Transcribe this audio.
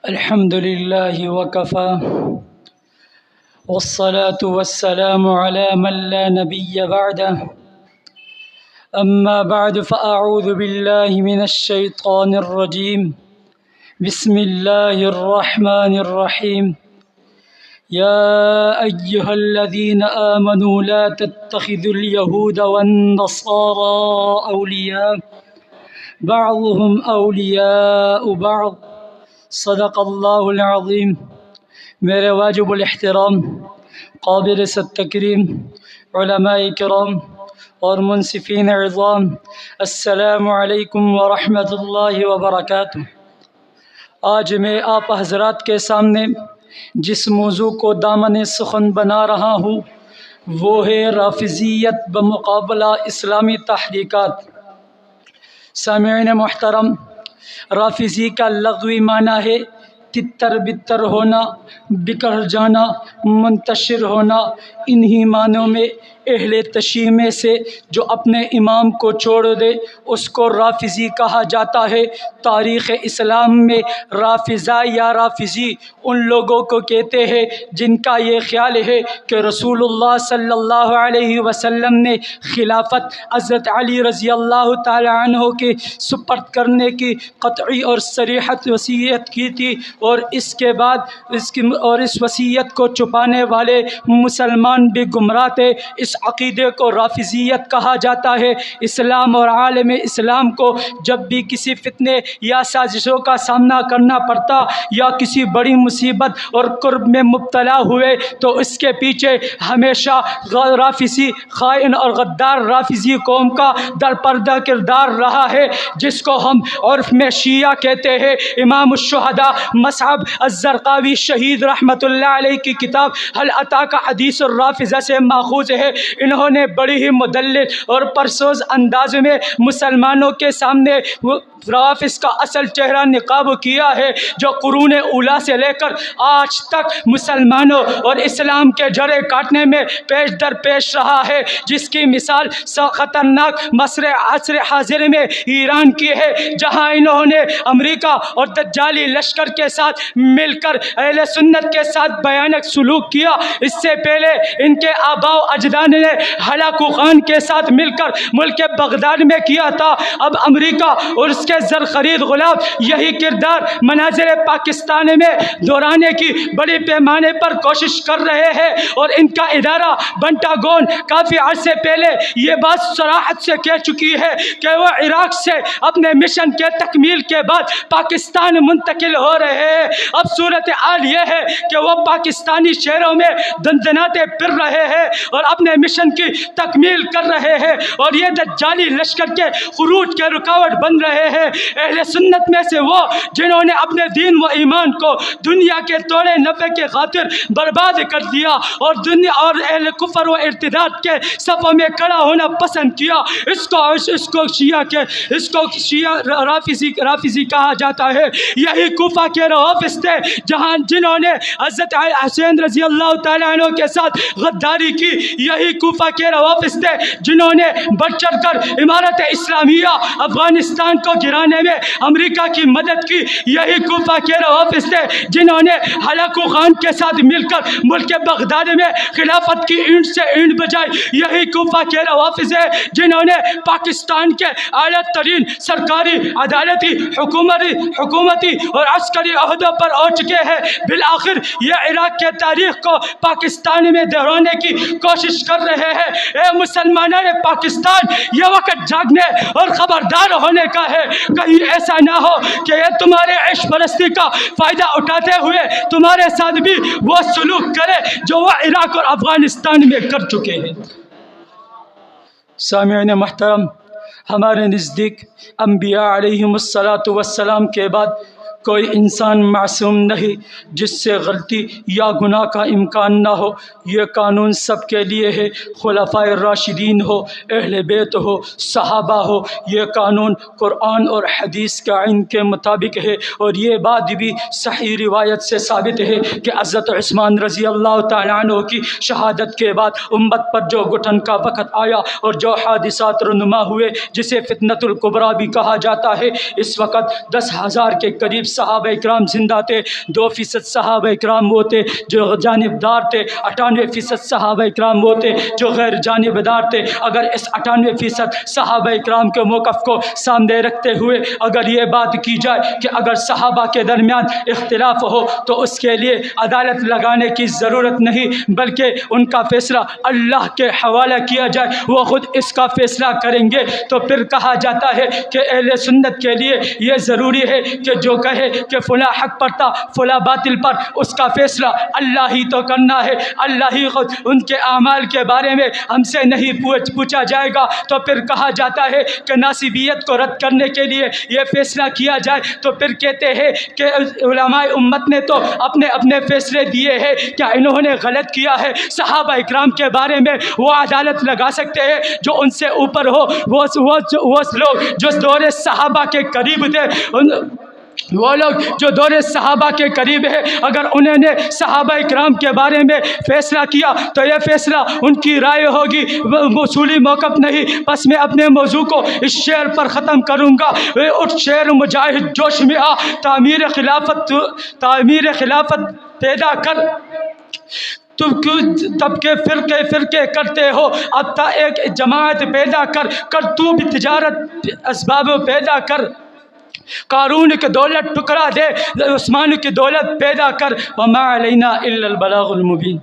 الحمد لله وكفى والصلاة والسلام على من لا نبي بعده أما بعد فأعوذ بالله من الشيطان الرجيم بسم الله الرحمن الرحيم يا أيها الذين آمنوا لا تتخذوا اليهود والنصارى أولياء بعضهم أولياء بعض صدق اللہ العظیم۔ میرے واجب الاحترام قابل تکریم علماء کرام اور منصفین عظام، السلام علیکم ورحمۃ اللہ وبرکاتہ۔ آج میں آپ حضرات کے سامنے جس موضوع کو دامن سخن بنا رہا ہوں وہ ہے رافضیت بمقابلہ اسلامی تحریکات۔ سامعین محترم، رافضی کا لغوی معنی ہے تتر بتر ہونا، بکھر جانا، منتشر ہونا۔ انہی معنوں میں اہل تشیع میں سے جو اپنے امام کو چھوڑ دے اس کو رافضی کہا جاتا ہے۔ تاریخ اسلام میں رافضہ یا رافضی ان لوگوں کو کہتے ہیں جن کا یہ خیال ہے کہ رسول اللہ صلی اللہ علیہ وسلم نے خلافت حضرت علی رضی اللہ تعالی عنہ کے سپرد کرنے کی قطعی اور صریح وصیت کی تھی، اور اس کے بعد اس وصیت کو چھپانے والے مسلمان بھی گمراہ تھے۔ اس عقیدے کو رافضیت کہا جاتا ہے۔ اسلام اور عالم اسلام کو جب بھی کسی فتنے یا سازشوں کا سامنا کرنا پڑتا یا کسی بڑی مصیبت اور کرب میں مبتلا ہوئے تو اس کے پیچھے ہمیشہ رافضی خائن اور غدار رافضی قوم کا درپردہ کردار رہا ہے، جس کو ہم عرف میں شیعہ کہتے ہیں۔ امام الشہداء مصعب الزرقاوی شہید رحمۃ اللہ علیہ کی کتاب هل اتاک حدیث الرافضہ سے ماخوذ ہے۔ انہوں نے بڑی ہی مدلل اور پرسوز انداز میں مسلمانوں کے سامنے رافض کا اصل چہرہ نقاب کیا ہے، جو قرون اولیٰ سے لے کر آج تک مسلمانوں اور اسلام کے جڑیں کاٹنے میں پیش در پیش رہا ہے، جس کی مثال خطرناک عصر حاضر میں ایران کی ہے، جہاں انہوں نے امریکہ اور دجالی لشکر کے ساتھ مل کر اہل سنت کے ساتھ بیانق سلوک کیا۔ اس سے پہلے ان کے آباء و اجداد نے ہلاکو خان کے ساتھ مل کر ملک بغداد میں کیا تھا۔ اب امریکہ اور اس کے زرخرید غلام یہی کردار مناظر پاکستان میں دہرانے کی بڑی پیمانے پر کوشش کر رہے ہیں، اور ان کا ادارہ پینٹاگون کافی عرصے پہلے یہ بات صراحت سے کہہ چکی ہے کہ وہ عراق سے اپنے مشن کے تکمیل کے بعد پاکستان منتقل ہو رہے ہیں۔ اب صورتحال یہ ہے کہ وہ پاکستانی شہروں میں دندناتے پھر رہے ہیں اور اپنے مشن کی تکمیل کر رہے ہیں، اور یہ دجالی لشکر کے خروج کے رکاوٹ بن رہے ہیں۔ اہل سنت میں سے وہ جنہوں نے اپنے دین و ایمان کو دنیا کے توڑے نفع کے خاطر برباد کر دیا اور اہل کفر و ارتداد کے صفوں میں کھڑا ہونا پسند کیا، اس کو شیعہ رافضی کہا جاتا ہے۔ یہی کوفہ کے روافض تھے جنہوں نے حضرت حسین رضی اللہ تعالیٰ عنہ کے ساتھ غداری کی۔ یہی کوفہ کے روافض تھے جنہوں نے بڑھ چڑھ کر امارت اسلامیہ افغانستان کو گرانے میں امریکہ کی مدد کی۔ یہی کوفہ کے روافض تھے جنہوں نے ہلاکو خان کے ساتھ مل کر ملک بغداد میں خلافت کی اینٹ سے اینٹ بجائی۔ یہی کوفہ کے روافض ہیں جنہوں نے پاکستان کے اعلیٰ ترین سرکاری، عدالتی، حکومتی اور عسکری عہدوں پر ہو چکے ہیں۔ بالآخر یہ عراق کے تاریخ کو پاکستان میں دہرانے کی کوشش کر رہے ہیں۔ اے مسلمانان پاکستان، یہ وقت جاگنے اور خبردار ہونے کا ہے، کہیں ایسا نہ ہو کہ یہ تمہارے عیش پرستی کا فائدہ اٹھاتے ہوئے تمہارے ساتھ بھی وہ سلوک کرے جو وہ عراق اور افغانستان میں کر چکے ہیں۔ سامعین محترم، ہمارے نزدیک انبیاء علیہم السلام کے بعد کوئی انسان معصوم نہیں جس سے غلطی یا گناہ کا امکان نہ ہو۔ یہ قانون سب کے لیے ہے، خلفائے راشدین ہو، اہل بیت ہو، صحابہ ہو۔ یہ قانون قرآن اور حدیث کا عین کے مطابق ہے، اور یہ بات بھی صحیح روایت سے ثابت ہے کہ حضرت عثمان رضی اللہ تعالیٰ عنہ کی شہادت کے بعد امت پر جو گھٹن کا وقت آیا اور جو حادثات رونما ہوئے، جسے فتنۃ الکبریٰ بھی کہا جاتا ہے، اس وقت 10,000 کے قریب صحابہ اکرام زندہ تھے، 2% صحابہ اکرام وہ تھے جو جانبدار تھے، 98% صحابہ اکرام وہ تھے جو غیر جانبدار تھے۔ اگر اس 98% صحابہ اکرام کے موقف کو سامنے رکھتے ہوئے اگر یہ بات کی جائے کہ اگر صحابہ کے درمیان اختلاف ہو تو اس کے لیے عدالت لگانے کی ضرورت نہیں، بلکہ ان کا فیصلہ اللہ کے حوالہ کیا جائے، وہ خود اس کا فیصلہ کریں گے، تو پھر کہا جاتا ہے کہ اہل سنت کے لیے یہ ضروری ہے کہ جو کہے کہ فلاں حق پر تھا فلاں باطل پر، اس کا فیصلہ اللہ ہی تو کرنا ہے، اللہ ہی خود ان کے اعمال کے بارے میں ہم سے نہیں پوچھا جائے گا۔ تو پھر کہا جاتا ہے کہ ناسبیت کو رد کرنے کے لیے یہ فیصلہ کیا جائے، تو پھر کہتے ہیں کہ علماء امت نے تو اپنے اپنے فیصلے دیے ہیں، کیا انہوں نے غلط کیا ہے؟ صحابہ اکرام کے بارے میں وہ عدالت لگا سکتے ہیں جو ان سے اوپر ہو، وہ لوگ جو دور صحابہ کے قریب تھے، وہ لوگ جو دور صحابہ کے قریب ہے، اگر انہوں نے صحابہ اکرام کے بارے میں فیصلہ کیا تو یہ فیصلہ ان کی رائے ہوگی، اصولی موقف نہیں۔ بس میں اپنے موضوع کو اس شعر پر ختم کروں گا، اٹھ شعر مجاہد جوش میں آ، تعمیر خلافت پیدا کر، تم کیوں تب کے فرقے کرتے ہو، اب تا ایک جماعت پیدا کر تو بھی تجارت اسباب پیدا کر، قارون کی دولت ٹکرا دے، عثمان کی دولت پیدا کر، وما علینا الا البلاغ المبین۔